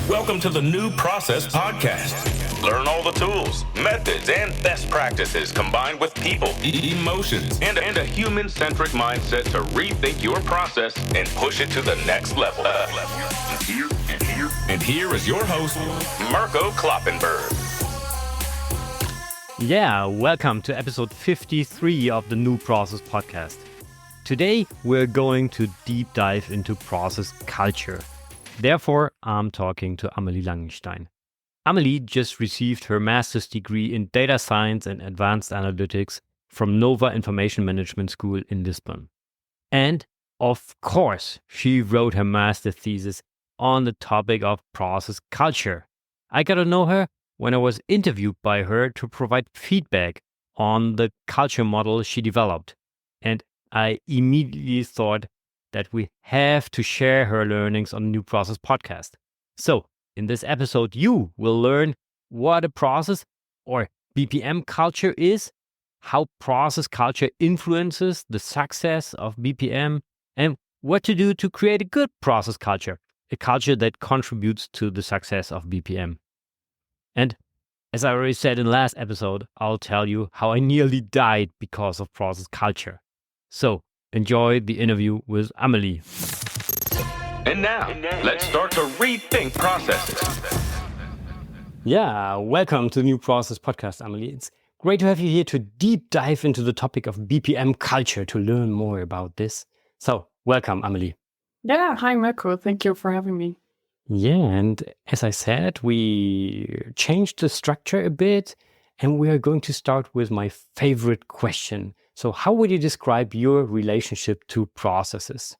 Welcome to the New Process Podcast. Learn all the tools, methods, and best practices combined with people, emotions, and a human-centric mindset to rethink your process and push it to the next level. And here is your host, Mirko Kloppenberg. Yeah, welcome to episode 53 of the New Process Podcast. Today, we're going to deep dive into process culture. Therefore, I'm talking to Amelie Langenstein. Amelie just received her master's degree in data science and advanced analytics from Nova Information Management School in Lisbon. And, of course, she wrote her master thesis on the topic of process culture. I got to know her when I was interviewed by her to provide feedback on the culture model she developed. And I immediately thought that we have to share her learnings on the New Process Podcast. So, in this episode, you will learn what a process or BPM culture is, how process culture influences the success of BPM, and what to do to create a good process culture, a culture that contributes to the success of BPM. And as I already said in the last episode, I'll tell you how I nearly died because of process culture. So, enjoy the interview with Amelie. And now, let's start to rethink processes. Yeah, welcome to the New Process Podcast, Amelie. It's great to have you here to deep dive into the topic of BPM culture to learn more about this. So, welcome, Amelie. Yeah, hi, Mirko. Thank you for having me. Yeah, and as I said, we changed the structure a bit, and we are going to start with my favorite question. So how would you describe your relationship to processes?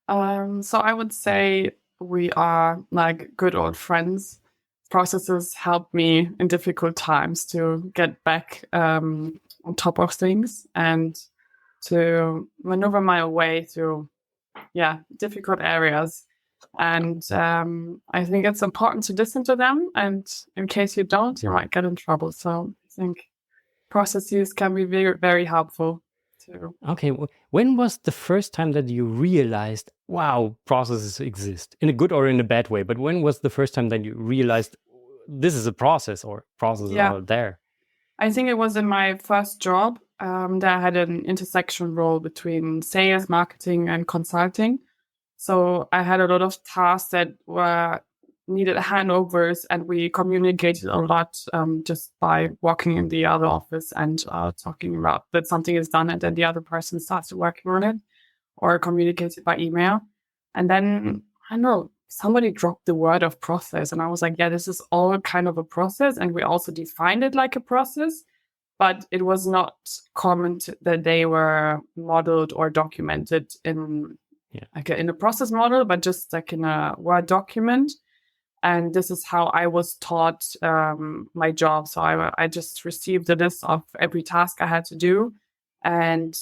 So I would say we are like good old friends. Processes help me in difficult times to get back on top of things and to maneuver my way through, difficult areas. And I think it's important to listen to them. And in case you don't, you might get in trouble. So I think processes can be very, very helpful too. Okay, when was the first time that you realized, wow, processes exist in a good or in a bad way? But when was the first time that you realized this is a process or processes are there? I think it was in my first job that I had an intersection role between sales, marketing, and consulting. So I had a lot of tasks that were needed handovers, and we communicated a lot just by walking in the other office and talking about that something is done, and then the other person starts working on it, or communicated by email. And then, I don't know, somebody dropped the word of process, and I was like, yeah, this is all kind of a process, and we also defined it like a process, but it was not common that they were modeled or documented in a process model, but just like in a Word document. And this is how I was taught my job. So I just received a list of every task I had to do. And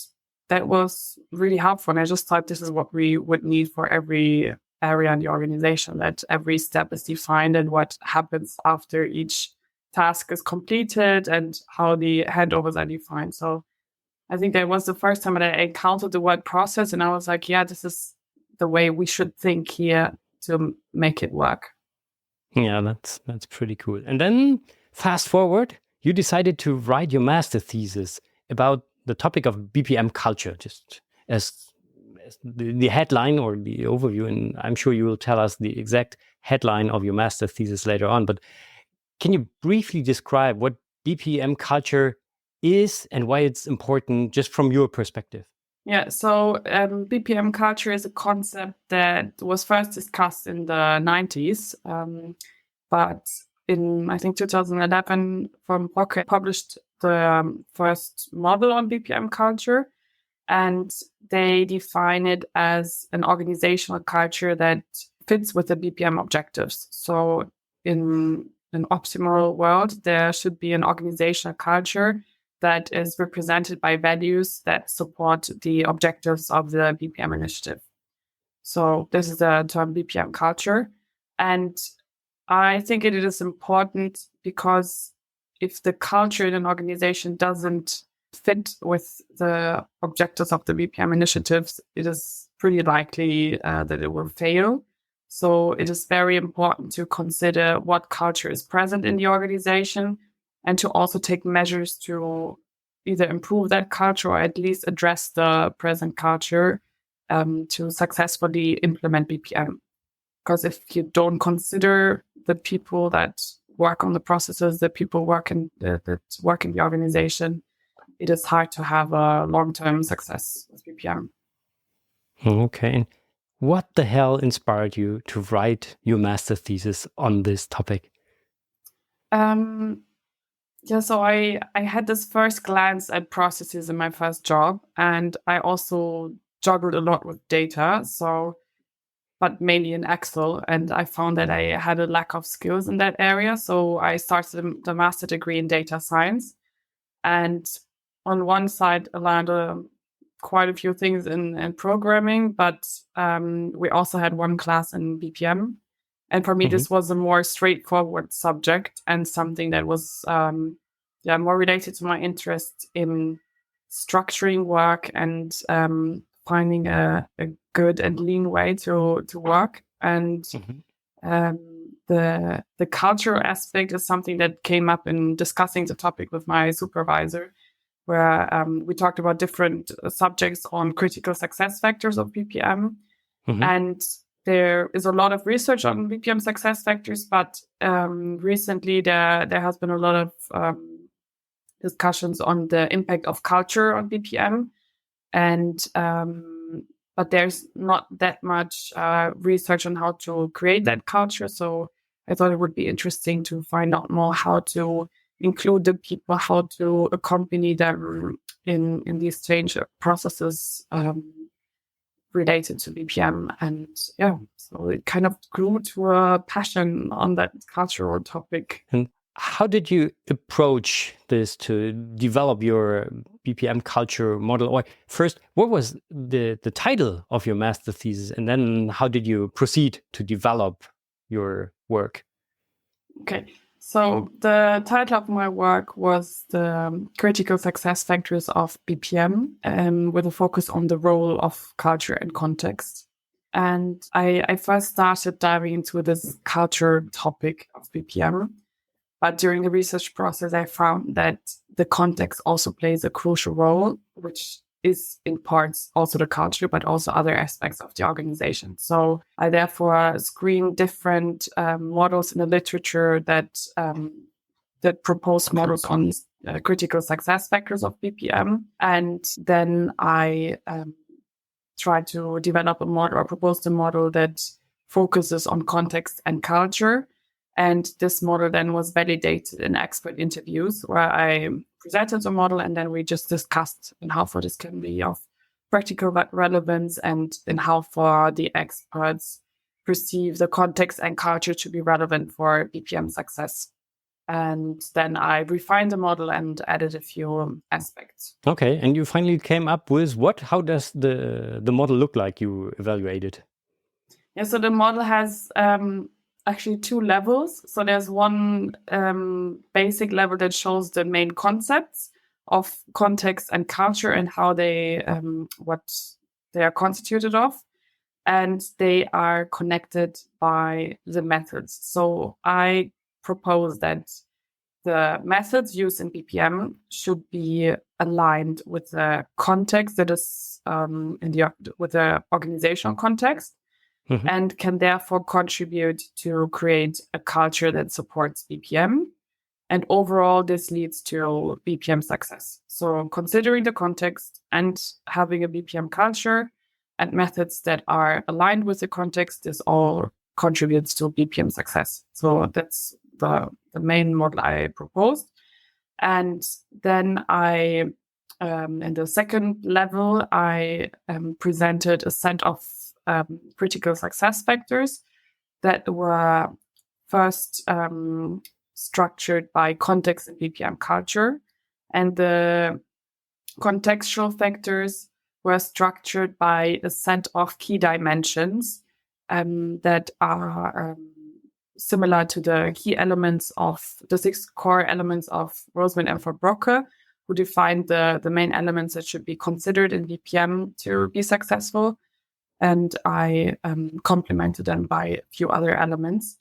that was really helpful. And I just thought this is what we would need for every area in the organization, that every step is defined and what happens after each task is completed and how the handovers are defined. So I think that was the first time that I encountered the word process. And I was like, yeah, this is the way we should think here to make it work. Yeah, that's pretty cool. And then fast forward, you decided to write your master thesis about the topic of BPM culture, just as the headline or the overview. And I'm sure you will tell us the exact headline of your master thesis later on. But can you briefly describe what BPM culture is and why it's important just from your perspective? Yeah, so BPM culture is a concept that was first discussed in the 90s, but in, I think, 2011, from Rocket published the first model on BPM culture, and they define it as an organizational culture that fits with the BPM objectives. So in an optimal world, there should be an organizational culture that is represented by values that support the objectives of the BPM initiative. So this is the term BPM culture. And I think it is important because if the culture in an organization doesn't fit with the objectives of the BPM initiatives, it is pretty likely that it will fail. So it is very important to consider what culture is present in the organization and to also take measures to either improve that culture or at least address the present culture to successfully implement BPM. Because if you don't consider the people that work on the processes, the people that work in the organization, it is hard to have a long-term success with BPM. Okay. And what the hell inspired you to write your master thesis on this topic? So I had this first glance at processes in my first job, and I also juggled a lot with data. But mainly in Excel. And I found that I had a lack of skills in that area. So I started the master degree in data science. And on one side, I learned quite a few things in programming, but we also had one class in BPM. And for me, this was a more straightforward subject and something that was more related to my interest in structuring work and finding a good and lean way to work. And the cultural aspect is something that came up in discussing the topic with my supervisor, where we talked about different subjects on critical success factors of BPM. And there is a lot of research on BPM success factors, but recently there has been a lot of discussions on the impact of culture on BPM. And but there's not that much research on how to create that culture. So I thought it would be interesting to find out more how to include the people, how to accompany them in these change processes related to BPM. And so it kind of grew to a passion on that cultural topic. And how did you approach this to develop your BPM culture model? Or first, what was the title of your master thesis? And then how did you proceed to develop your work? Okay, so the title of my work was the critical success factors of BPM, with a focus on the role of culture and context. And I first started diving into this culture topic of BPM. But during the research process, I found that the context also plays a crucial role, which is in parts also the culture, but also other aspects of the organization. So I therefore screened different models in the literature that propose models on critical success factors of BPM. And then I tried to develop a model or proposed a model that focuses on context and culture. And this model then was validated in expert interviews where I presented the model and then we just discussed in how far this can be of practical relevance and in how far the experts perceive the context and culture to be relevant for BPM success. And then I refined the model and added a few aspects. Okay, and you finally came up with what? How does the model look like you evaluated? Yeah, so the model has actually two levels. So there's one basic level that shows the main concepts of context and culture and how they what they are constituted of, and they are connected by the methods. So I propose that the methods used in BPM should be aligned with the context that is with the organizational context. And can therefore contribute to create a culture that supports BPM. And overall, this leads to BPM success. So considering the context and having a BPM culture and methods that are aligned with the context, this all contributes to BPM success. So that's the main model I proposed. And then in the second level, I presented a set of critical success factors that were first structured by context and BPM culture. And the contextual factors were structured by a set of key dimensions that are similar to the key elements of the 6 core elements of Roseman and Brocke, who defined the main elements that should be considered in BPM to be successful. and I complemented them by a few other elements.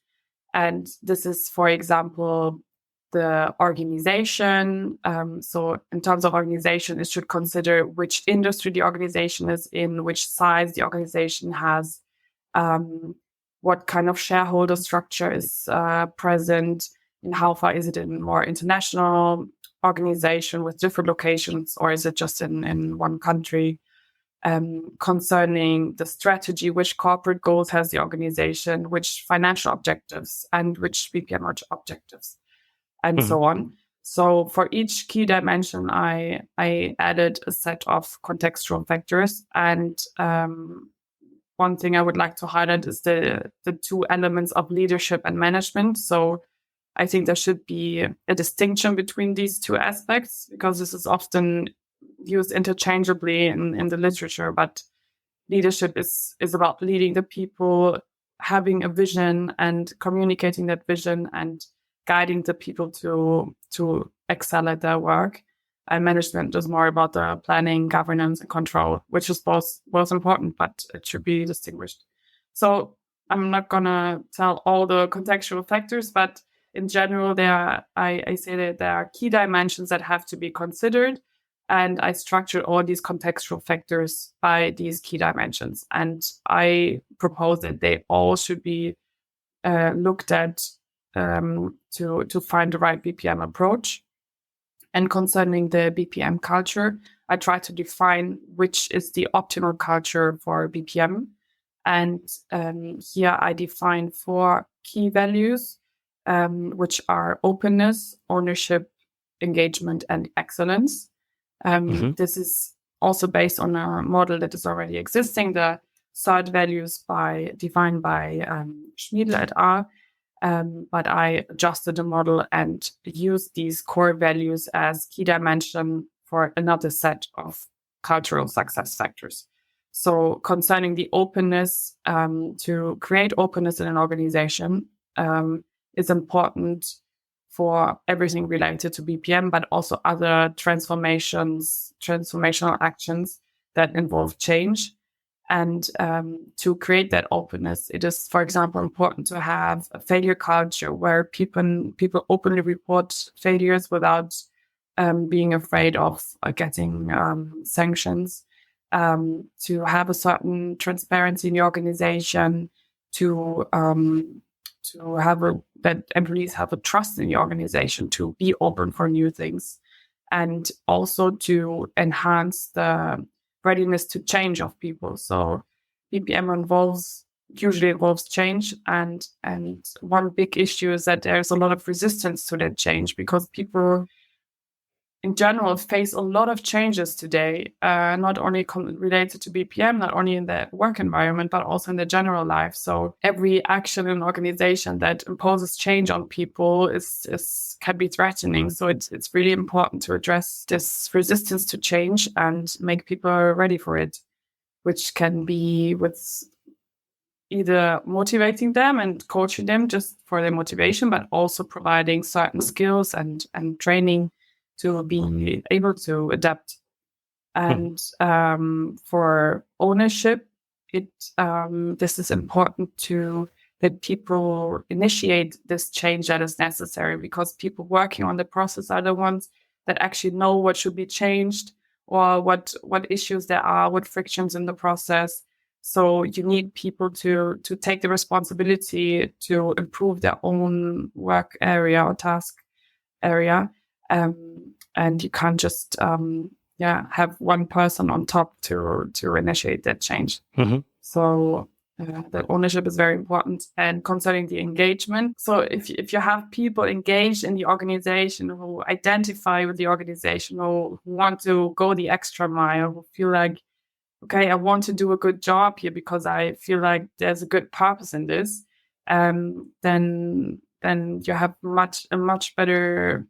And this is, for example, the organization. So in terms of organization, it should consider which industry the organization is in, which size the organization has, what kind of shareholder structure is present, and how far is it in more international organization with different locations, or is it just in one country? Concerning the strategy, which corporate goals has the organization, which financial objectives, and which BPM objectives, and so on. So for each key dimension, I added a set of contextual factors. And one thing I would like to highlight is the two elements of leadership and management. So I think there should be a distinction between these two aspects, because this is often used interchangeably in the literature. But leadership is about leading the people, having a vision and communicating that vision and guiding the people to excel at their work. And management is more about the planning, governance, and control, which is both important, but it should be distinguished. So I'm not gonna tell all the contextual factors, but in general, I say that there are key dimensions that have to be considered, and I structured all these contextual factors by these key dimensions. And I propose that they all should be looked at to find the right BPM approach. And concerning the BPM culture, I try to define which is the optimal culture for BPM. And here I define 4 key values, which are openness, ownership, engagement, and excellence. This is also based on a model that is already existing, the third values defined by Schmiedl et al. But I adjusted the model and used these core values as key dimension for another set of cultural success factors. So concerning the openness, to create openness in an organization is important for everything related to BPM, but also other transformational actions that involve change. And to create that openness, it is, for example, important to have a failure culture where people openly report failures without being afraid of getting sanctions, to have a certain transparency in the organization, that employees have a trust in the organization to be open for new things, and also to enhance the readiness to change of people. So BPM usually involves change, and one big issue is that there's a lot of resistance to that change, because people in general face a lot of changes today, not only related to BPM, not only in the work environment, but also in the general life. So every action in an organization that imposes change on people can be threatening. So it's really important to address this resistance to change and make people ready for it, which can be with either motivating them and coaching them just for their motivation, but also providing certain skills and training to be able to adapt. And for ownership, this is important that people initiate this change that is necessary, because people working on the process are the ones that actually know what should be changed, or what issues there are, what frictions in the process. So you need people to take the responsibility to improve their own work area or task area. And you can't just have one person on top to initiate that change. So that ownership is very important. And concerning the engagement, so if you have people engaged in the organization, who identify with the organization, who want to go the extra mile, who feel like, okay, I want to do a good job here because I feel like there's a good purpose in this, then you have a much better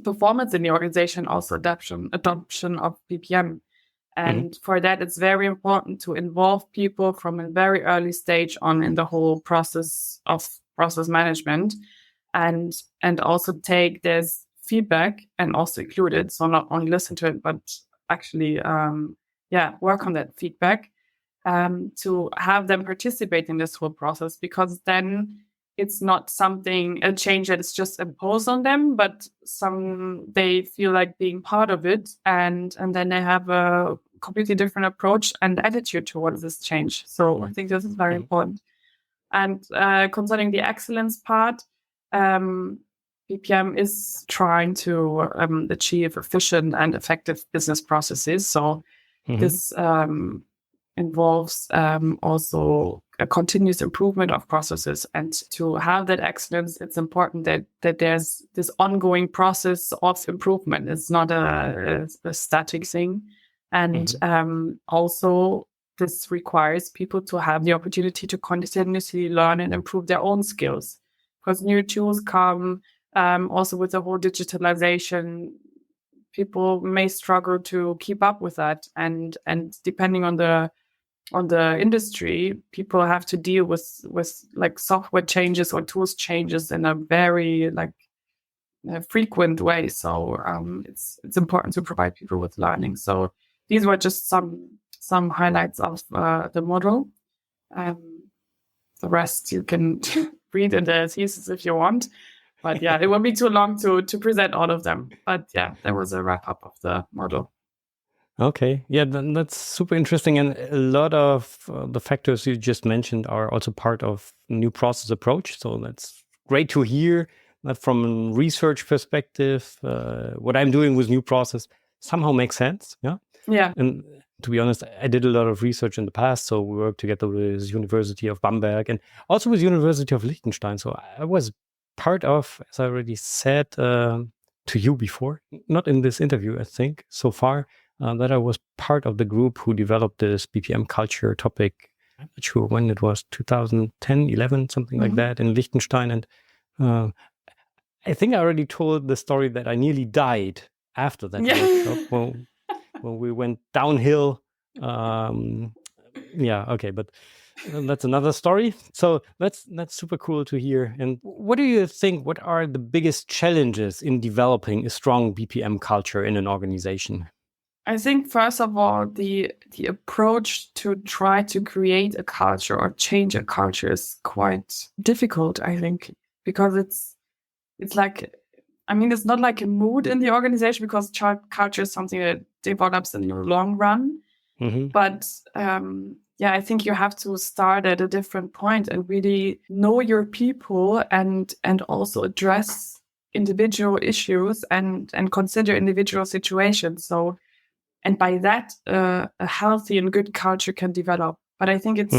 performance in the organization, also adoption of BPM. And for that, it's very important to involve people from a very early stage on in the whole process of process management, and also take this feedback and also include it. So not only listen to it, but actually, work on that feedback. to have them participate in this whole process, because then it's not a change that is just imposed on them, but they feel like being part of it, and then they have a completely different approach and attitude towards this change. So I think this is very important. And concerning the excellence part, BPM is trying to achieve efficient and effective business processes. So this involves also a continuous improvement of processes. And to have that excellence, it's important that there's this ongoing process of improvement. It's not a static thing. And also, this requires people to have the opportunity to continuously learn and improve their own skills, because new tools come. Also, with the whole digitalization, people may struggle to keep up with that, and depending on the industry, people have to deal with like software changes or tools changes in a very frequent way. So it's important to provide people with learning. So these were just some highlights of the model. The rest you can read in the thesis if you want. But yeah, it would be too long to present all of them. But yeah, there was a wrap up of the model. Okay. Yeah, that's super interesting. And a lot of the factors you just mentioned are also part of new process approach. So that's great to hear that from a research perspective, what I'm doing with new process somehow makes sense. Yeah. Yeah. And to be honest, I did a lot of research in the past. So we worked together with University of Bamberg and also with University of Liechtenstein. So I was part of, as I already said to you before, not in this interview, I think, so far, that I was part of the group who developed this BPM culture topic. I'm not sure when it was, 2010, 11, something like that in Liechtenstein. And I think I already told the story that I nearly died after that workshop when we went downhill. Okay, but that's another story. So that's super cool to hear. And what do you think? What are the biggest challenges in developing a strong BPM culture in an organization? I think, first of all, the approach to try to create a culture or change a culture is quite difficult, I think, because it's like, I mean, it's not like a mood in the organization, because culture is something that develops in the long run. But I think you have to start at a different point and really know your people and also address individual issues and consider individual situations. So, and by that, a healthy and good culture can develop. But I think it's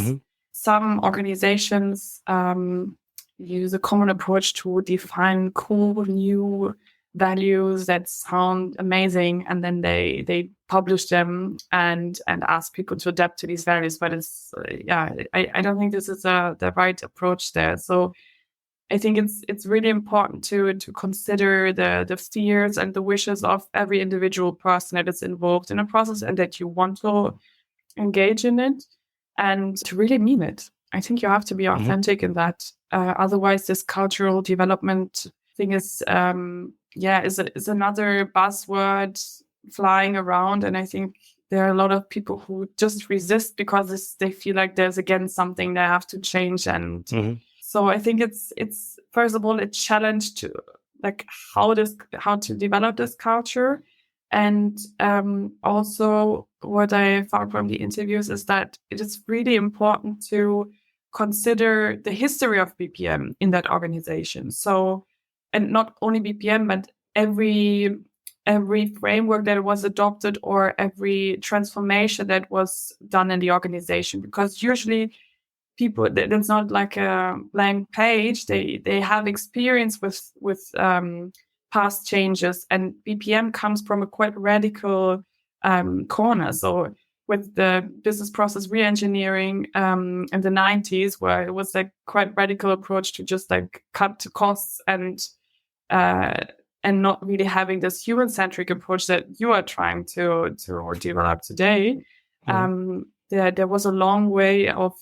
some organizations use a common approach to define cool new values that sound amazing, and then they publish them and ask people to adapt to these values. But it's I don't think this is the right approach there. So I think it's really important to consider the fears and the wishes of every individual person that is involved in a process and that you want to engage in it, and to really mean it. I think you have to be authentic in that. Otherwise, this cultural development thing is another buzzword flying around, and I think there are a lot of people who just resist because they feel like there's again something they have to change. And so I think it's first of all a challenge to how to develop this culture. And also what I found from the interviews is that it is really important to consider the history of BPM in that organization. So, and not only BPM, but every framework that was adopted or every transformation that was done in the organization, because usually people, it's not like a blank page. They have experience with past changes, and BPM comes from a quite radical corner. So with the business process re-engineering in the 90s, where it was a quite radical approach to just cut costs and not really having this human-centric approach that you are trying to develop today. There was a long way of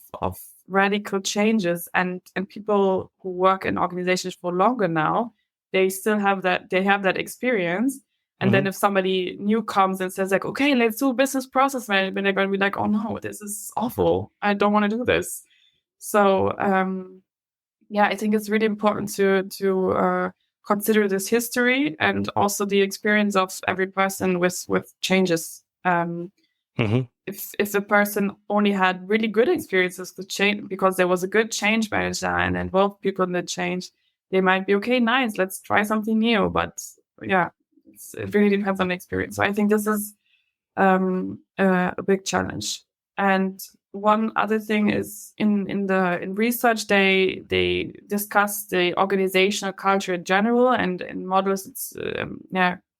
radical changes, and people who work in organizations for longer now, they still have that experience, And then if somebody new comes and says like, okay, let's do business process management, they're going to be like, oh no, this is awful. I don't want to do this. So I think it's really important to consider this history and also the experience of every person with changes. If the person only had really good experiences with change because there was a good change manager and involved people in the change, they might be okay, nice, let's try something new. But yeah, it really depends on the experience. So I think this is a big challenge. And one other thing is in research they discuss the organizational culture in general, and in models it's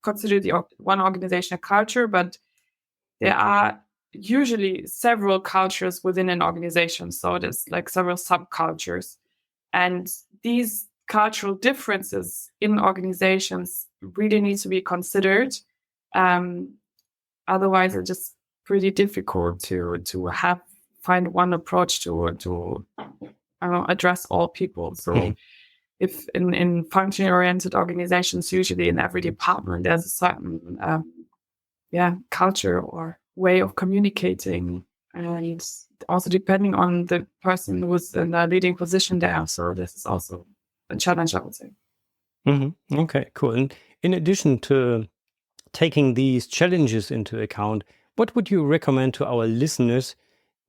considered the one organizational culture, but there are usually several cultures within an organization. So there's like several subcultures, and these cultural differences in organizations really need to be considered. Otherwise, it's just pretty difficult to find one approach to address all people. So if in function oriented organizations, usually in every department, there's a certain culture or way of communicating, and also depending on the person who's in a leading position there. So this is also a challenge, I would say. Okay, cool. And in addition to taking these challenges into account, what would you recommend to our listeners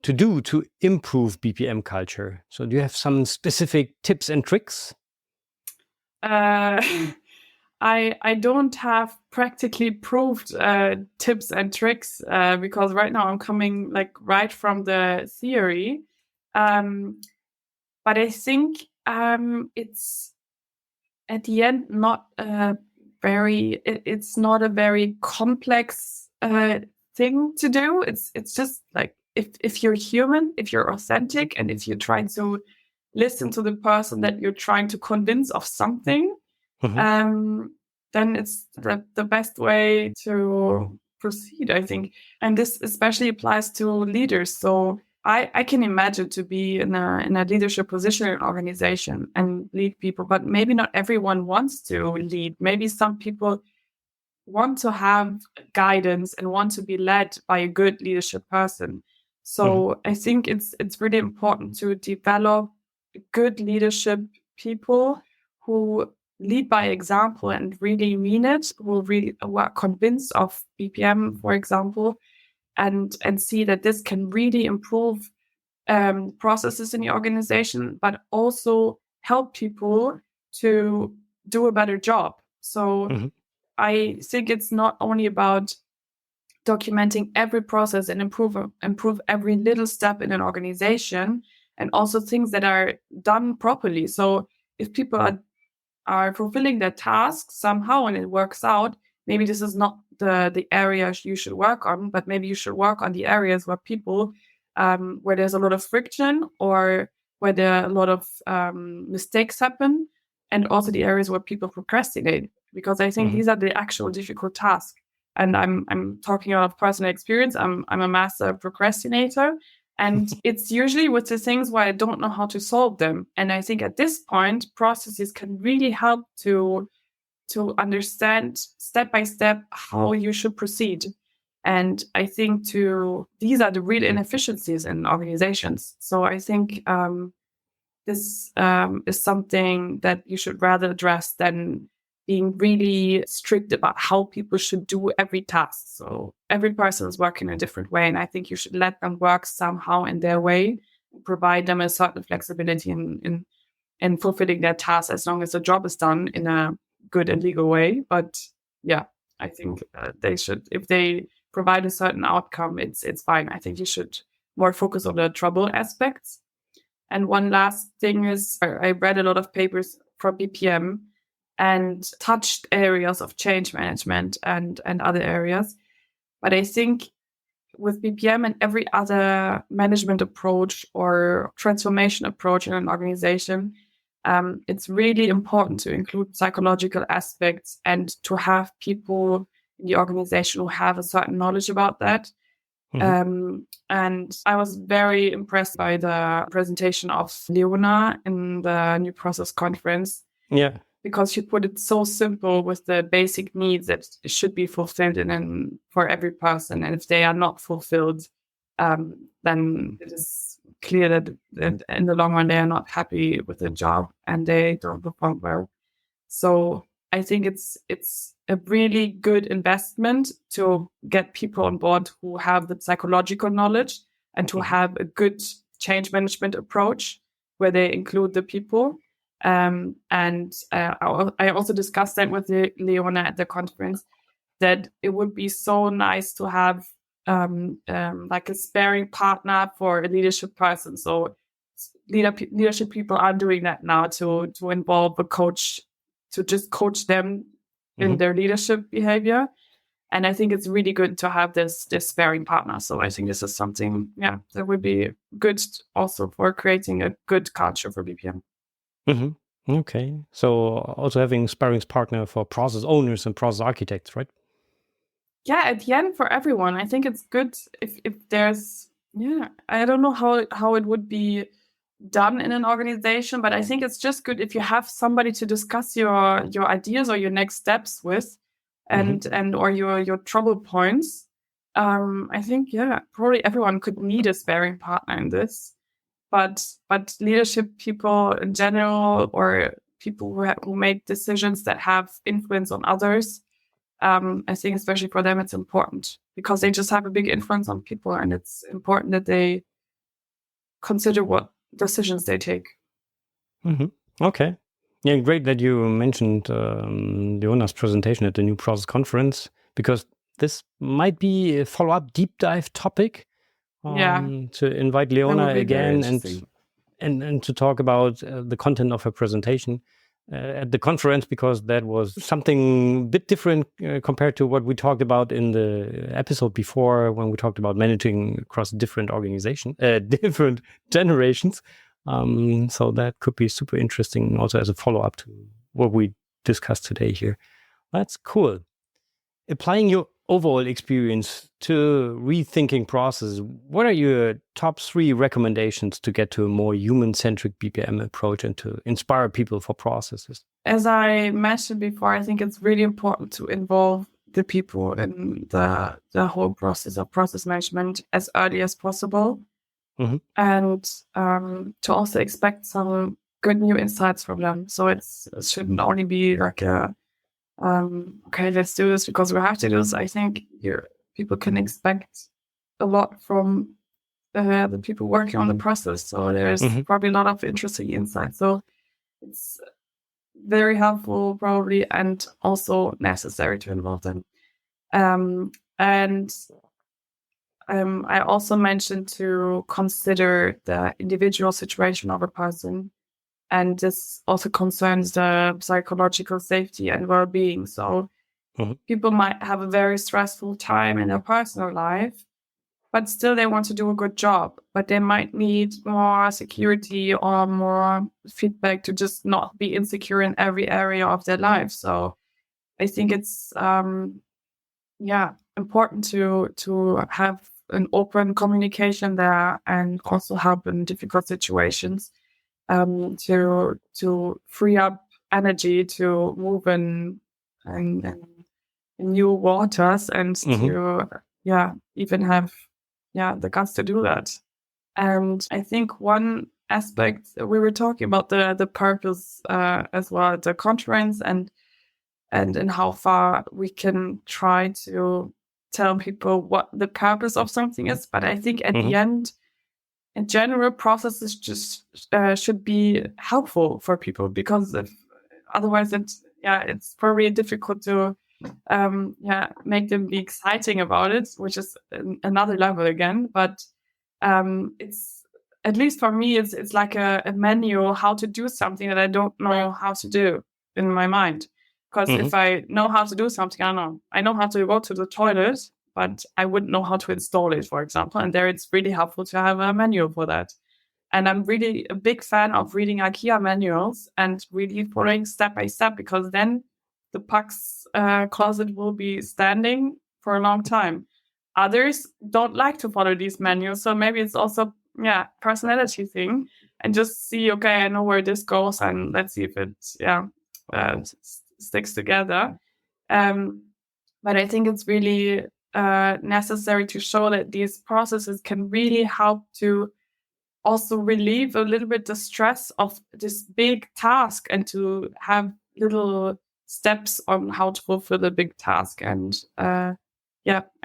to do to improve BPM culture? So do you have some specific tips and tricks? I don't have practically proved tips and tricks because right now I'm coming like right from the theory. But I think it's at the end not it's not a very complex thing to do. It's just like if you're human, if you're authentic, and if you're trying to listen to the person that you're trying to convince of something, then it's the best way to proceed, I think. And this especially applies to leaders. So I can imagine to be in a leadership position in an organization and lead people, but maybe not everyone wants to lead. Maybe some people want to have guidance and want to be led by a good leadership person. So I think it's really important to develop good leadership people who lead by example and really mean it, who really are convinced of BPM, for example, and see that this can really improve processes in the organization, but also help people to do a better job. So I think it's not only about documenting every process and improve every little step in an organization, and also things that are done properly. So if people are fulfilling their tasks somehow and it works out, maybe this is not the area you should work on, but maybe you should work on the areas where people, where there's a lot of friction or where there are a lot of mistakes happen, and also the areas where people procrastinate, because I think these are the actual difficult tasks. And I'm talking out of personal experience. I'm a master procrastinator, and it's usually with the things where I don't know how to solve them. And I think at this point, processes can really help to understand step by step how you should proceed. And I think these are the real inefficiencies in organizations. So I think this is something that you should rather address than being really strict about how people should do every task. So every person is working in a different way, and I think you should let them work somehow in their way, provide them a certain flexibility in fulfilling their tasks, as long as the job is done in a good and legal way. But yeah, I think they should, if they provide a certain outcome, it's fine. I think you should more focus on the trouble aspects. And one last thing is, I read a lot of papers from BPM and touched areas of change management and other areas. But I think with BPM and every other management approach or transformation approach in an organization, it's really important to include psychological aspects and to have people in the organization who have a certain knowledge about that. And I was very impressed by the presentation of Leona in the New Process conference. Yeah. because she put it so simple with the basic needs that should be fulfilled for every person. And if they are not fulfilled, then it is clear that in the long run, they are not happy with the job and they don't perform well. So I think it's a really good investment to get people on board who have the psychological knowledge and to have a good change management approach where they include the people. And I also discussed that with Leona at the conference, that it would be so nice to have like a sparing partner for a leadership person. So leadership people are doing that now to involve a coach, to just coach them in their leadership behavior. And I think it's really good to have this sparing partner. So I think this is something, that would be good also for creating a good culture for BPM. Mm-hmm. Okay. So also having sparring partner for process owners and process architects, right? Yeah, at the end for everyone. I think it's good if there's, I don't know how it would be done in an organization, but I think it's just good if you have somebody to discuss your ideas or your next steps with, and or your trouble points. I think probably everyone could need a sparing partner in this, but leadership people in general, or people who make decisions that have influence on others, I think especially for them it's important because they just have a big influence on people, and it's important that they consider what decisions they take. Okay. Yeah, great that you mentioned Leona's presentation at the New Process Conference, because this might be a follow-up deep dive topic to invite Leona again and to talk about the content of her presentation at the conference, because that was something a bit different compared to what we talked about in the episode before when we talked about managing across different organizations, different generations. So that could be super interesting also as a follow-up to what we discussed today here. That's cool. Applying your overall experience to rethinking processes, what are your top 3 recommendations to get to a more human-centric BPM approach and to inspire people for processes? As I mentioned before, I think it's really important to involve the people in the whole process of process management as early as possible. And to also expect some good new insights from them. So it shouldn't only be like okay, let's do this because we have to do this. I think people can expect a lot from the people working on the process. So there's probably a lot of interesting insights. So it's very helpful probably, and also necessary to involve them. And I also mentioned to consider the individual situation of a person, and this also concerns the psychological safety and well-being. So people might have a very stressful time in their personal life, but still they want to do a good job, but they might need more security or more feedback to just not be insecure in every area of their life. So I think it's important to have an open communication there, and also help in difficult situations to free up energy to move in new waters, and to even have the guts to do that. And I think one aspect, we were talking about the purpose as well at the conference, and how far we can try to tell people what the purpose of something is. But I think at the end, in general, processes just should be helpful for people, because otherwise it's probably difficult to make them be exciting about it, which is another level again. But it's, at least for me, it's like a manual how to do something that I don't know how to do in my mind. Because if I know how to do something, I know how to go to the toilet, but I wouldn't know how to install it, for example. And there it's really helpful to have a manual for that. And I'm really a big fan of reading IKEA manuals and really following step by step, because then the PAX closet will be standing for a long time. Others don't like to follow these manuals. So maybe it's also, personality thing, and just see, okay, I know where this goes, and let's see if it, sticks together. But I think it's really necessary to show that these processes can really help to also relieve a little bit the stress of this big task and to have little steps on how to fulfill the big task. And I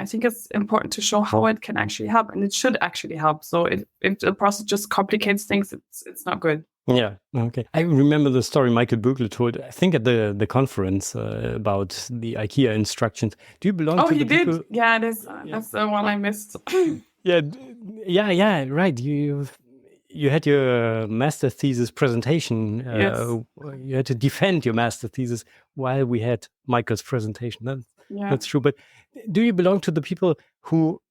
think it's important to show how it can actually help, and it should actually help. So if the process just complicates things, it's not good. Yeah. Okay. I remember the story Michael Bugler told, I think at the conference about the IKEA instructions. Do you belong to the people? Yeah, that's the one I missed. Yeah. Right. You had your master thesis presentation. Yes. You had to defend your master thesis while we had Michael's presentation. That's true. But do you belong to the people who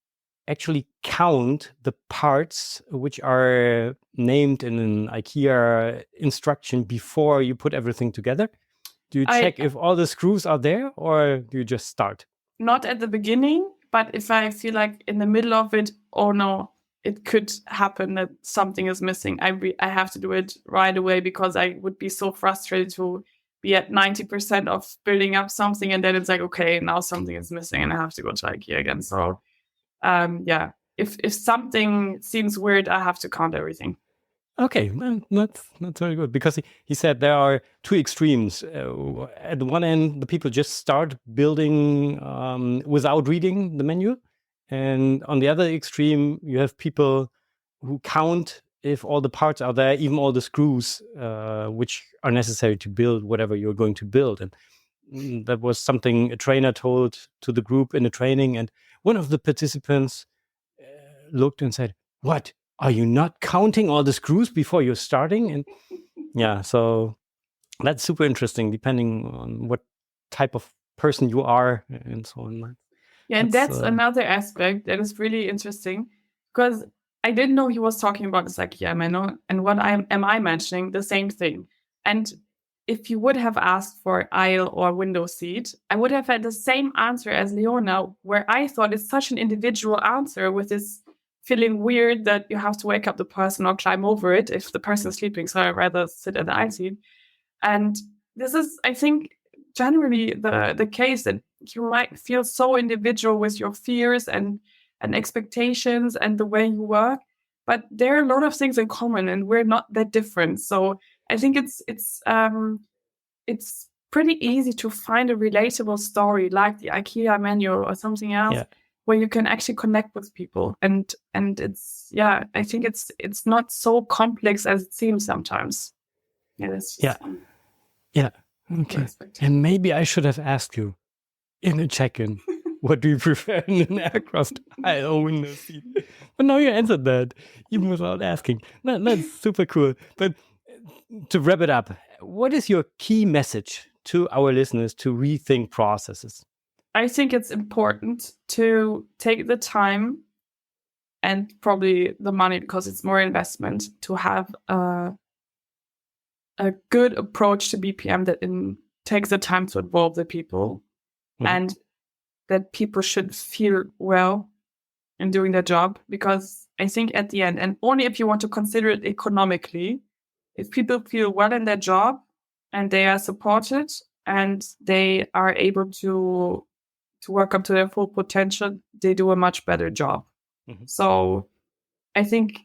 actually count the parts which are named in an IKEA instruction before you put everything together? Do you check if all the screws are there, or do you just start? Not at the beginning, but if I feel like in the middle of it, oh no, it could happen that something is missing, I have to do it right away, because I would be so frustrated to be at 90% of building up something, and then it's like, okay, now something is missing and I have to go to IKEA again. So if something seems weird, I have to count everything. Okay, that's very good, because he said there are two extremes. At the one end, the people just start building without reading the menu, and on the other extreme, you have people who count if all the parts are there, even all the screws which are necessary to build whatever you're going to build. And that was something a trainer told to the group in a training, and one of the participants looked and said, "What? Are you not counting all the screws before you're starting?" And so that's super interesting, depending on what type of person you are and so on. Yeah, and that's another aspect that is really interesting, because I didn't know he was talking about this IKEA menu, and what am I mentioning? The same thing. And if you would have asked for aisle or window seat, I would have had the same answer as Leona, where I thought it's such an individual answer, with this feeling weird that you have to wake up the person or climb over it if the person is sleeping. So I'd rather sit at the aisle seat. And this is, I think, generally the case, that you might feel so individual with your fears and expectations and the way you work, but there are a lot of things in common, and we're not that different. So I think it's pretty easy to find a relatable story like the IKEA manual or something else, where you can actually connect with people. And it's, I think it's not so complex as it seems sometimes. Okay. And maybe I should have asked you in a check-in, what do you prefer in an aircraft aisle or window seat? But now you answered that, even without asking. That's super cool. But to wrap it up, what is your key message to our listeners to rethink processes? I think it's important to take the time and probably the money, because it's more investment, to have a good approach to BPM that takes the time to involve the people, and that people should feel well in doing their job. Because I think at the end, and only if you want to consider it economically, if people feel well in their job and they are supported and they are able to work up to their full potential, they do a much better job. So I think,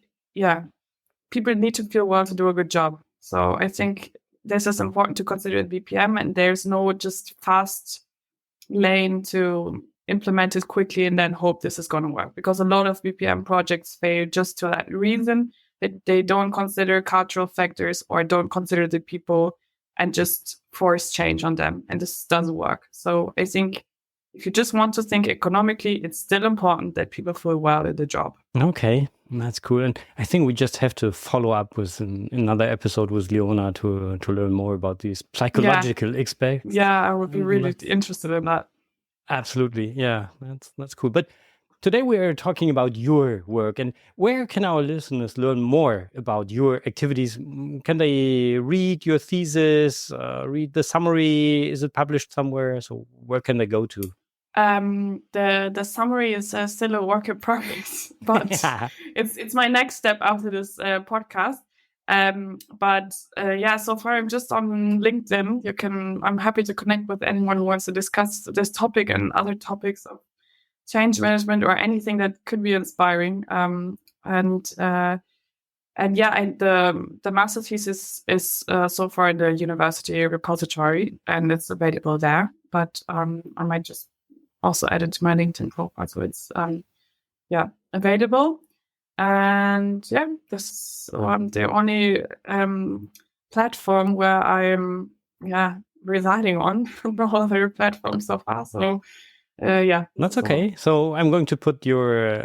people need to feel well to do a good job. So I think this is important to consider at BPM, and there's no just fast lane to implement it quickly and then hope this is going to work, because a lot of BPM projects fail just to that reason, that they don't consider cultural factors or don't consider the people and just force change on them, and this doesn't work. So I think if you just want to think economically, it's still important that people feel well at the job. Okay, that's cool. And I think we just have to follow up with another episode with Leona to learn more about these psychological aspects. Yeah, I would be really interested in that. Absolutely. Yeah, that's cool. But today we are talking about your work, and where can our listeners learn more about your activities? Can they read your thesis, read the summary? Is it published somewhere? So where can they go to? The summary is still a work in progress, but it's my next step after this podcast. But so far I'm just on LinkedIn. I'm happy to connect with anyone who wants to discuss this topic and other topics of change management or anything that could be inspiring. The master thesis is so far in the university repository and it's available there. But I might just also add it to my LinkedIn profile, so it's available. And this is the only platform where I'm residing on. No other platform so far. So That's okay. So I'm going to put your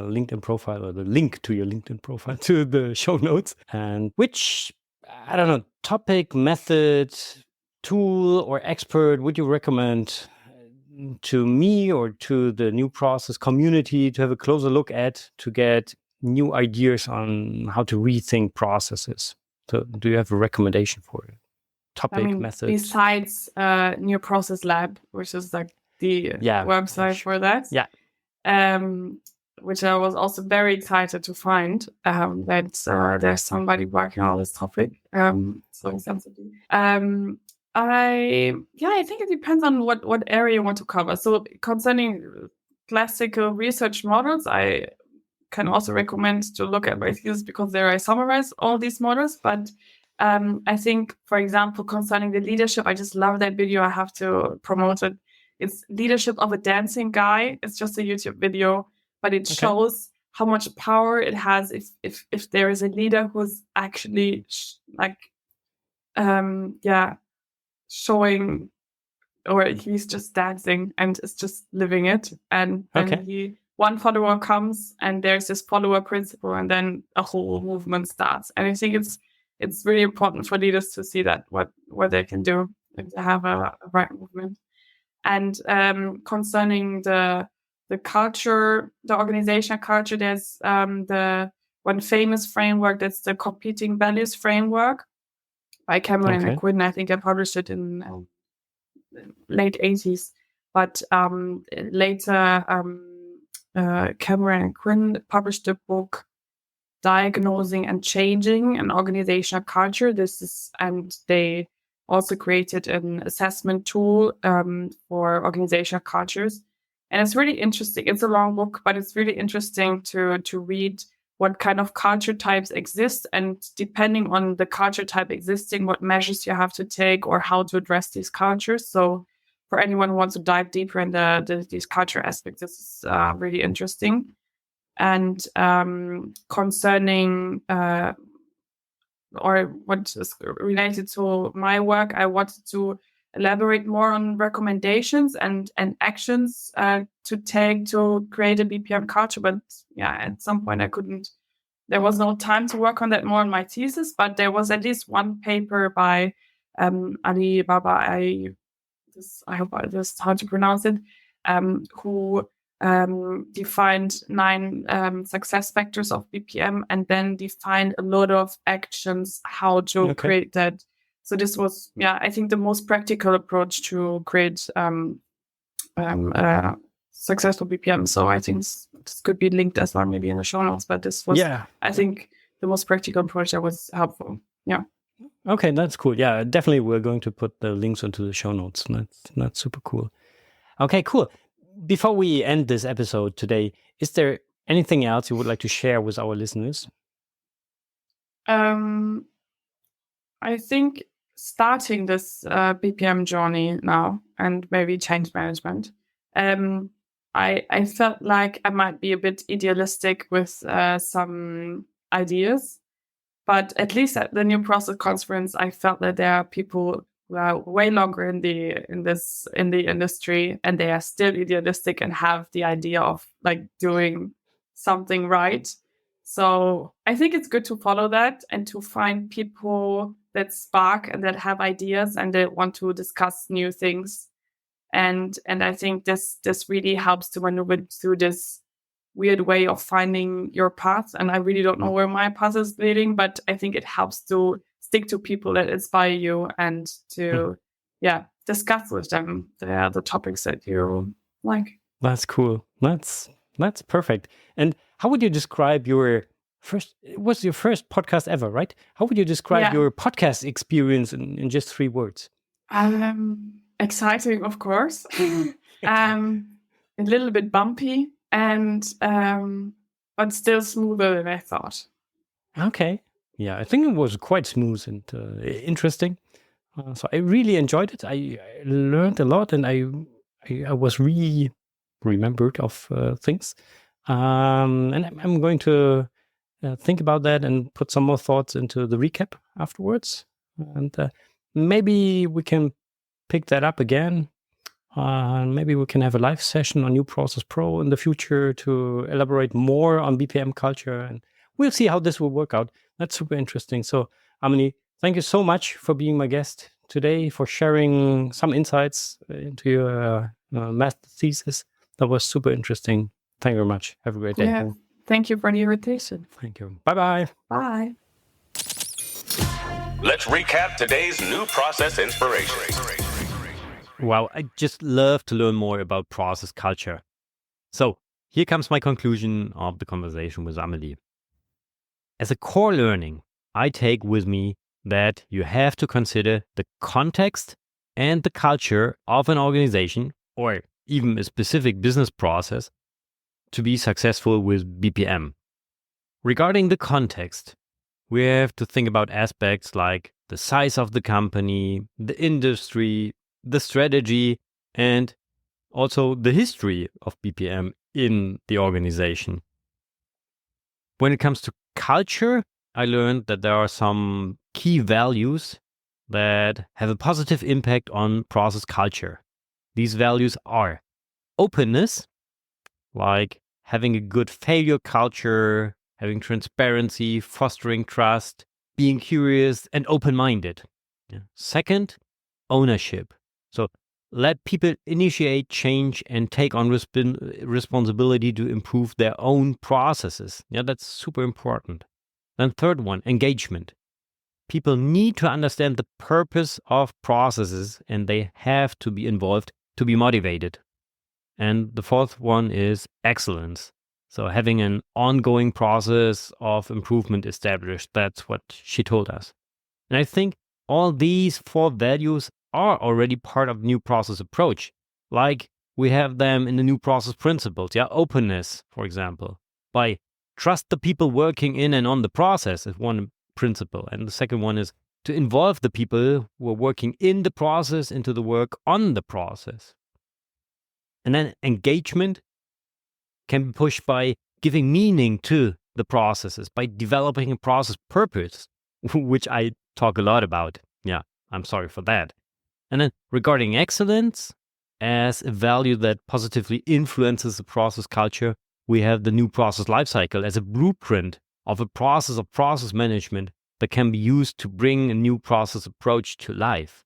LinkedIn profile or the link to your LinkedIn profile to the show notes. And which, I don't know, topic, method, tool, or expert would you recommend to me or to the New Process community to have a closer look at to get new ideas on how to rethink processes? So do you have a recommendation for it? Topic, method? Besides New Process Lab, which is like the website for that. Yeah. Which I was also very excited to find that there's somebody working on this topic so extensively. I think it depends on what area you want to cover. So concerning classical research models, I can also recommend to look at my thesis because there I summarize all these models. But I think, for example, concerning the leadership, I just love that video. I have to promote it. It's Leadership of a Dancing Guy. It's just a YouTube video, but it shows how much power it has if there is a leader who's actually showing, or he's just dancing and is just living it. And then one follower comes and there's this follower principle and then a whole movement starts. And I think it's really important for leaders to see that what they can do if they have a right movement. And concerning the culture, the organizational culture, there's the one famous framework that's the Competing Values Framework by Cameron and Quinn. I think I published it in late 80s. But later, Cameron and Quinn published a book, Diagnosing and Changing an Organizational Culture. And they also created an assessment tool for organizational cultures. And it's really interesting. It's a long book, but it's really interesting to read what kind of culture types exist, and depending on the culture type existing, what measures you have to take or how to address these cultures. So for anyone who wants to dive deeper in these culture aspects, this is really interesting. And concerning or what is related to my work, I wanted to elaborate more on recommendations and actions to take to create a BPM culture. But at some point there was no time to work on that more in my thesis, but there was at least one paper by Ali Baba, I hope this is how to pronounce it, who defined 9 success factors of BPM and then defined a lot of actions how to create that. So this was, I think the most practical approach to create successful BPM. So I think this could be linked as well, maybe in the show notes. But this was, I think, the most practical approach that was helpful. Yeah. Okay, that's cool. Yeah, definitely. We're going to put the links into the show notes. That's super cool. Okay, cool. Before we end this episode today, is there anything else you would like to share with our listeners? I think starting this BPM journey now and maybe change management, I felt like I might be a bit idealistic with some ideas, but at least at the New Process conference, I felt that there are people who are way longer in the industry and they are still idealistic and have the idea of like doing something right. So I think it's good to follow that and to find people that spark and that have ideas and that want to discuss new things. And I think this really helps to maneuver through this weird way of finding your path. And I really don't know where my path is leading, but I think it helps to stick to people that inspire you and to, discuss with them the topics that you like. That's cool. That's perfect. And how would you describe your First, it was your first podcast ever, right? How would you describe Yeah. your podcast experience in just 3 words? Exciting, of course. A little bit bumpy and but still smoother than I thought. Okay. Yeah, I think it was quite smooth and interesting. So I really enjoyed it. I learned a lot, and I was really remembered of things. And I'm going to think about that and put some more thoughts into the recap afterwards. And maybe we can pick that up again. Maybe we can have a live session on New Process Pro in the future to elaborate more on BPM culture, and we'll see how this will work out. That's super interesting. So, Amelie, thank you so much for being my guest today, for sharing some insights into your master thesis. That was super interesting. Thank you very much. Have a great day. Yeah. Thank you for the invitation. Thank you. Bye-bye. Bye. Let's recap today's new process inspiration. Wow, I just love to learn more about process culture. So here comes my conclusion of the conversation with Amelie. As a core learning, I take with me that you have to consider the context and the culture of an organization or even a specific business process to be successful with BPM. Regarding the context, we have to think about aspects like the size of the company, the industry, the strategy, and also the history of BPM in the organization. When it comes to culture, I learned that there are some key values that have a positive impact on process culture. These values are openness, like having a good failure culture, having transparency, fostering trust, being curious and open-minded. Second, ownership. So let people initiate change and take on responsibility to improve their own processes. Yeah, that's super important. Then third one, engagement. People need to understand the purpose of processes and they have to be involved to be motivated. And the fourth one is excellence. So having an ongoing process of improvement established. That's what she told us. And I think all these 4 values are already part of the new process approach. Like we have them in the new process principles. Yeah, openness, for example. By trust the people working in and on the process is one principle. And the second one is to involve the people who are working in the process into the work on the process. And then engagement can be pushed by giving meaning to the processes, by developing a process purpose, which I talk a lot about. Yeah, I'm sorry for that. And then regarding excellence as a value that positively influences the process culture, we have the new process lifecycle as a blueprint of a process of process management that can be used to bring a new process approach to life.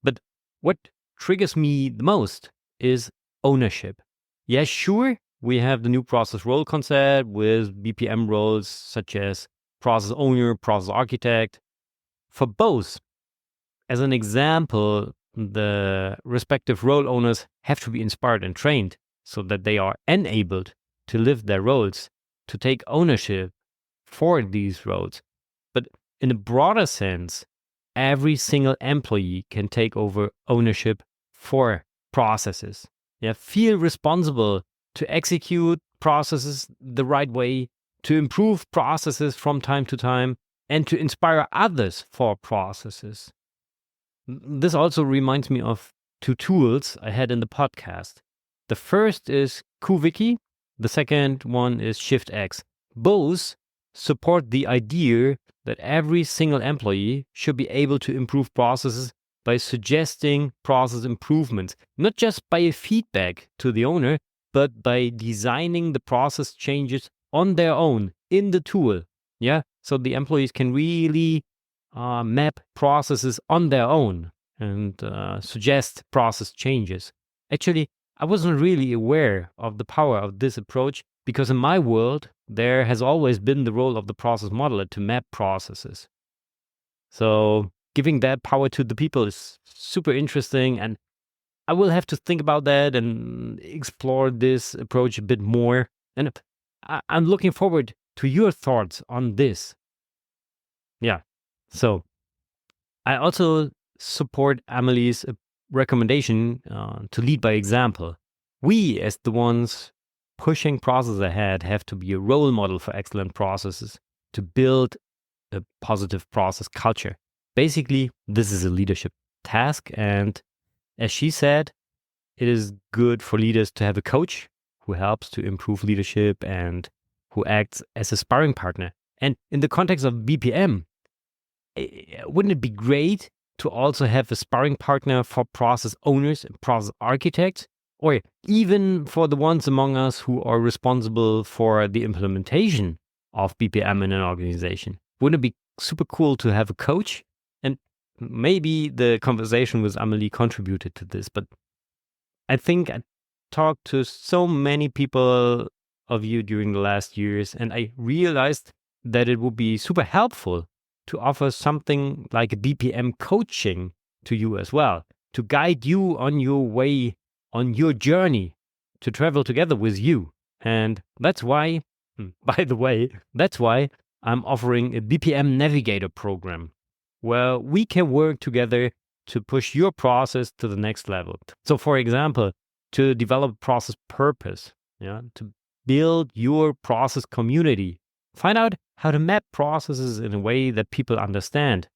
But what triggers me the most is ownership. Yeah, sure, we have the new process role concept with BPM roles such as process owner, process architect. For both, as an example, the respective role owners have to be inspired and trained so that they are enabled to live their roles, to take ownership for these roles. But in a broader sense, every single employee can take over ownership for processes. Yeah, feel responsible to execute processes the right way, to improve processes from time to time, and to inspire others for processes. This also reminds me of 2 tools I had in the podcast. The first is QWiki. The second one is ShiftX. Both support the idea that every single employee should be able to improve processes by suggesting process improvements, not just by feedback to the owner, but by designing the process changes on their own in the tool. Yeah, so the employees can really map processes on their own and suggest process changes. Actually, I wasn't really aware of the power of this approach because in my world, there has always been the role of the process modeler to map processes. So giving that power to the people is super interesting, and I will have to think about that and explore this approach a bit more. And I'm looking forward to your thoughts on this. Yeah. So I also support Amelie's recommendation to lead by example. We, as the ones pushing process ahead, have to be a role model for excellent processes to build a positive process culture. Basically, this is a leadership task. And as she said, it is good for leaders to have a coach who helps to improve leadership and who acts as a sparring partner. And in the context of BPM, wouldn't it be great to also have a sparring partner for process owners and process architects, or even for the ones among us who are responsible for the implementation of BPM in an organization? Wouldn't it be super cool to have a coach? And maybe the conversation with Amelie contributed to this, but I think I talked to so many people of you during the last years, and I realized that it would be super helpful to offer something like a BPM coaching to you as well, to guide you on your way, on your journey, to travel together with you. And that's why, by the way, that's why I'm offering a BPM Navigator program, where we can work together to push your process to the next level. So, for example, to develop process purpose, to build your process community, find out how to map processes in a way that people understand,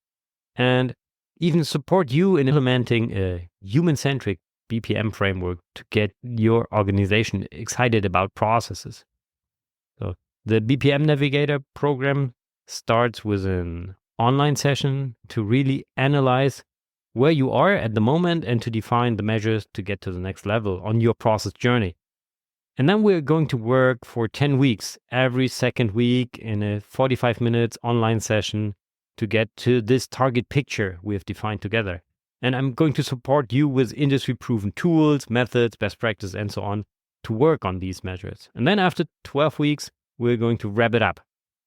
and even support you in implementing a human-centric BPM framework to get your organization excited about processes. So the BPM Navigator program starts with an online session to really analyze where you are at the moment and to define the measures to get to the next level on your process journey. And then we're going to work for 10 weeks, every second week in a 45 minutes online session to get to this target picture we have defined together. And I'm going to support you with industry-proven tools, methods, best practice, and so on to work on these measures. And then after 12 weeks, we're going to wrap it up,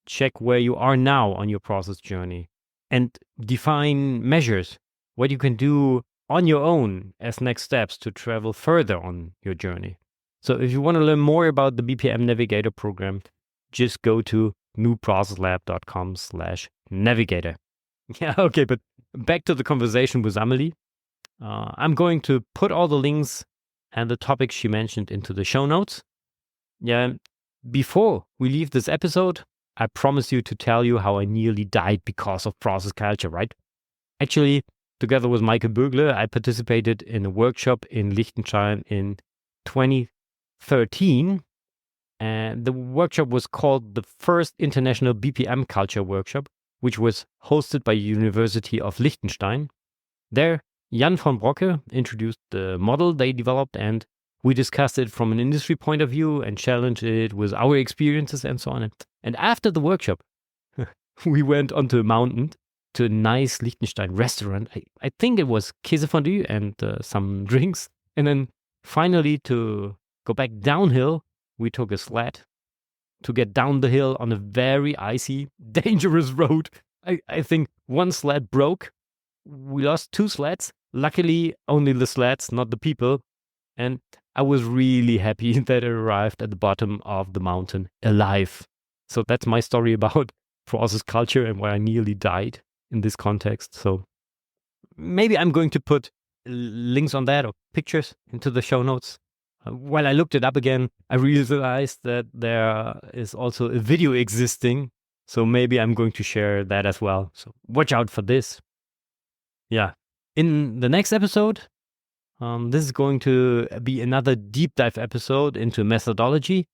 check where you are now on your process journey, and define measures, what you can do on your own as next steps to travel further on your journey. So if you want to learn more about the BPM Navigator program, just go to newprocesslab.com/navigator. Yeah, okay, but back to the conversation with Amelie. I'm going to put all the links and the topics she mentioned into the show notes. Yeah, before we leave this episode, I promised you to tell you how I nearly died because of process culture, right? Actually, together with Michael Bögle, I participated in a workshop in Liechtenstein in 2013. And the workshop was called the First International BPM Culture Workshop, which was hosted by University of Liechtenstein. There, Jan von Brocke introduced the model they developed, and we discussed it from an industry point of view and challenged it with our experiences and so on. And after the workshop, we went onto a mountain to a nice Liechtenstein restaurant. I think it was Käsefondue and some drinks. And then finally, to go back downhill, we took a sled to get down the hill on a very icy, dangerous road. I think one sled broke. We lost 2 sleds. Luckily, only the sleds, not the people. And I was really happy that I arrived at the bottom of the mountain alive. So that's my story about process culture and why I nearly died in this context. So maybe I'm going to put links on that or pictures into the show notes. While I looked it up again, I realized that there is also a video existing. So maybe I'm going to share that as well. So watch out for this. Yeah. In the next episode, this is going to be another deep dive episode into methodology.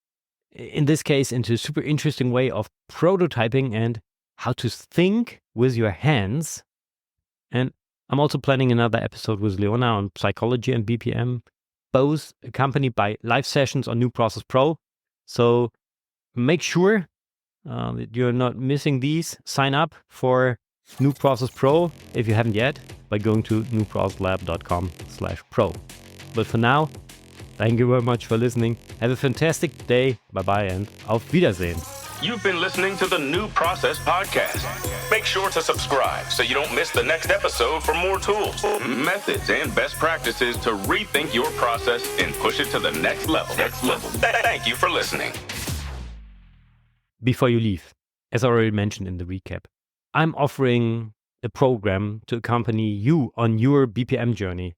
In this case, into a super interesting way of prototyping and how to think with your hands. And I'm also planning another episode with Leona on psychology and BPM, both accompanied by live sessions on New Process Pro. So make sure that you're not missing these. Sign up for New Process Pro if you haven't yet by going to newprocesslab.com/pro. But for now, thank you very much for listening. Have a fantastic day. Bye-bye and auf Wiedersehen. You've been listening to the New Process Podcast. Make sure to subscribe so you don't miss the next episode for more tools, methods, and best practices to rethink your process and push it to the next level. Thank you for listening. before you leave, as I already mentioned in the recap, I'm offering a program to accompany you on your BPM journey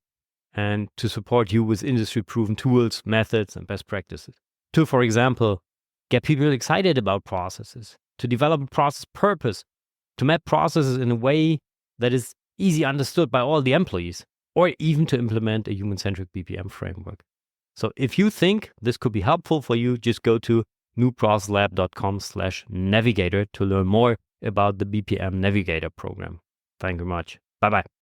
and to support you with industry-proven tools, methods, and best practices. To, for example, get people excited about processes, to develop a process purpose, to map processes in a way that is easy understood by all the employees, or even to implement a human-centric BPM framework. So if you think this could be helpful for you, just go to newprocesslab.com/navigator to learn more about the BPM Navigator program. Thank you much. Bye-bye.